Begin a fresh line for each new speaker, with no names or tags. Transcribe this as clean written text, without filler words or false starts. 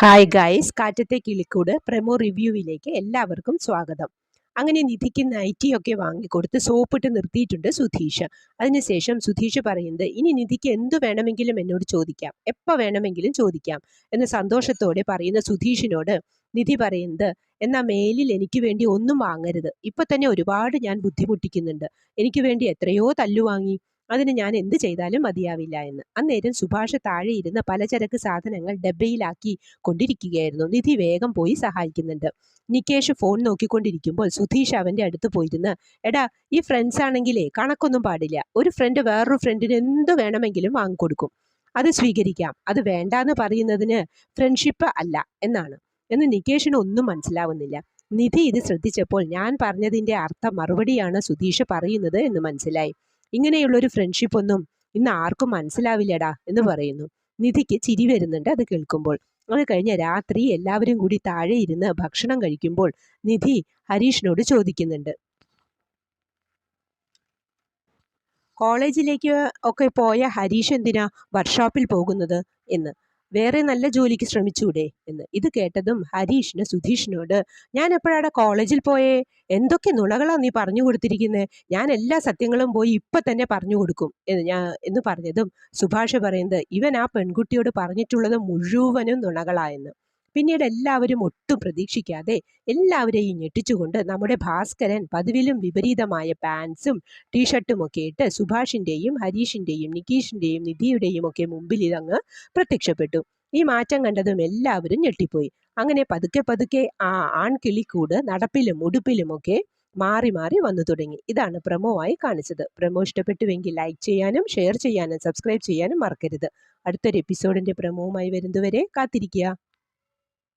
Hi guys, കാറ്റത്തെ കിളിക്കൂട് promo റിവ്യൂവിലേക്ക് എല്ലാവർക്കും സ്വാഗതം. അങ്ങനെ നിധിക്ക് നൈറ്റിയൊക്കെ വാങ്ങിക്കൊടുത്ത് സോപ്പിട്ട് നിർത്തിയിട്ടുണ്ട് സുധീഷ്. അതിനുശേഷം സുധീഷ് പറയുന്നത്, ഇനി നിധിക്ക് എന്തു വേണമെങ്കിലും എന്നോട് ചോദിക്കാം, എപ്പോൾ വേണമെങ്കിലും ചോദിക്കാം എന്ന് സന്തോഷത്തോടെ പറയുന്ന സുധീഷിനോട് നിധി പറയുന്നത്, എന്നാൽ മേലിൽ എനിക്ക് വേണ്ടി ഒന്നും വാങ്ങരുത്. ഇപ്പൊ തന്നെ ഒരുപാട് ഞാൻ ബുദ്ധിമുട്ടിക്കുന്നുണ്ട്. എനിക്ക് വേണ്ടി എത്രയോ തല്ലുവാങ്ങി, അതിന് ഞാൻ എന്ത് ചെയ്താലും മതിയാവില്ല എന്ന്. അന്നേരം സുഭാഷ് താഴെ ഇരുന്ന് പലചരക്ക് സാധനങ്ങൾ ഡബ്ബയിലാക്കി കൊണ്ടിരിക്കുകയായിരുന്നു. നിധി വേഗം പോയി സഹായിക്കുന്നുണ്ട്. നികേഷ് ഫോൺ നോക്കിക്കൊണ്ടിരിക്കുമ്പോൾ സുധീഷ് അവന്റെ അടുത്ത് പോയിരുന്ന്, എടാ, ഈ ഫ്രണ്ട്സ് ആണെങ്കിലേ കണക്കൊന്നും പാടില്ല. ഒരു ഫ്രണ്ട് വേറൊരു ഫ്രണ്ടിന് എന്ത് വേണമെങ്കിലും വാങ്ങിക്കൊടുക്കും. അത് സ്വീകരിക്കാം. അത് വേണ്ടാന്ന് പറയുന്നതിന് ഫ്രണ്ട്ഷിപ്പ് അല്ല എന്നാണ് എന്ന് നികേഷിന് ഒന്നും മനസ്സിലാവുന്നില്ല. നിധി ഇത് ശ്രദ്ധിച്ചപ്പോൾ ഞാൻ പറഞ്ഞതിന്റെ അർത്ഥം മറുപടിയാണ് സുധീഷ് പറയുന്നത് എന്ന് മനസ്സിലായി. ഇങ്ങനെയുള്ളൊരു ഫ്രണ്ട്ഷിപ്പ് ഒന്നും ഇന്ന് ആർക്കും മനസ്സിലാവില്ലടാ എന്ന് പറയുന്നു. നിധിക്ക് ചിരി വരുന്നുണ്ട് അത് കേൾക്കുമ്പോൾ. അത് കഴിഞ്ഞ രാത്രി എല്ലാവരും കൂടി താഴെ ഇരുന്ന് ഭക്ഷണം കഴിക്കുമ്പോൾ നിധി ഹരീഷിനോട് ചോദിക്കുന്നുണ്ട്, കോളേജിലേക്ക് ഒക്കെ പോയ ഹരീഷ് എന്തിനാ വർക്ക്ഷോപ്പിൽ പോകുന്നത് എന്ന്, വേറെ നല്ല ജോലിക്ക് ശ്രമിച്ചൂടെ എന്ന്. ഇത് കേട്ടതും ഹരീഷിന് സുധീഷിനോട്, ഞാൻ എപ്പോഴാണ് കോളേജിൽ പോയേ, എന്തൊക്കെ നുണകളാ നീ പറഞ്ഞു കൊടുത്തിരിക്കുന്നത്, ഞാൻ എല്ലാ സത്യങ്ങളും പോയി ഇപ്പൊ തന്നെ പറഞ്ഞു കൊടുക്കും എന്ന് പറഞ്ഞതും സുഭാഷ് പറയുന്നത്, ഇവൻ ആ പെൺകുട്ടിയോട് പറഞ്ഞിട്ടുള്ളത് മുഴുവനും നുണകളായെന്ന്. പിന്നീട് എല്ലാവരും ഒട്ടും പ്രതീക്ഷിക്കാതെ എല്ലാവരെയും ഞെട്ടിച്ചുകൊണ്ട് നമ്മുടെ ഭാസ്കരൻ പതിവിലും വിപരീതമായ പാൻസും ടീഷർട്ടും ഒക്കെ ഇട്ട് സുഭാഷിന്റെയും ഹരീഷിന്റെയും നികീഷിന്റെയും നിധിയുടെയും ഒക്കെ മുമ്പിൽ ഇതങ്ങ് പ്രത്യക്ഷപ്പെട്ടു. ഈ മാറ്റം കണ്ടതും എല്ലാവരും ഞെട്ടിപ്പോയി. അങ്ങനെ പതുക്കെ പതുക്കെ ആ ആൺകിളിക്കൂട് നടപ്പിലും ഉടുപ്പിലും ഒക്കെ മാറി മാറി വന്നു തുടങ്ങി. ഇതാണ് പ്രമോ ആയി കാണിച്ചത്. പ്രമോ ഇഷ്ടപ്പെട്ടുവെങ്കിൽ ലൈക്ക് ചെയ്യാനും ഷെയർ ചെയ്യാനും സബ്സ്ക്രൈബ് ചെയ്യാനും മറക്കരുത്. അടുത്തൊരു എപ്പിസോഡിന്റെ പ്രമോവുമായി വരുന്നതുവരെ കാത്തിരിക്കുക.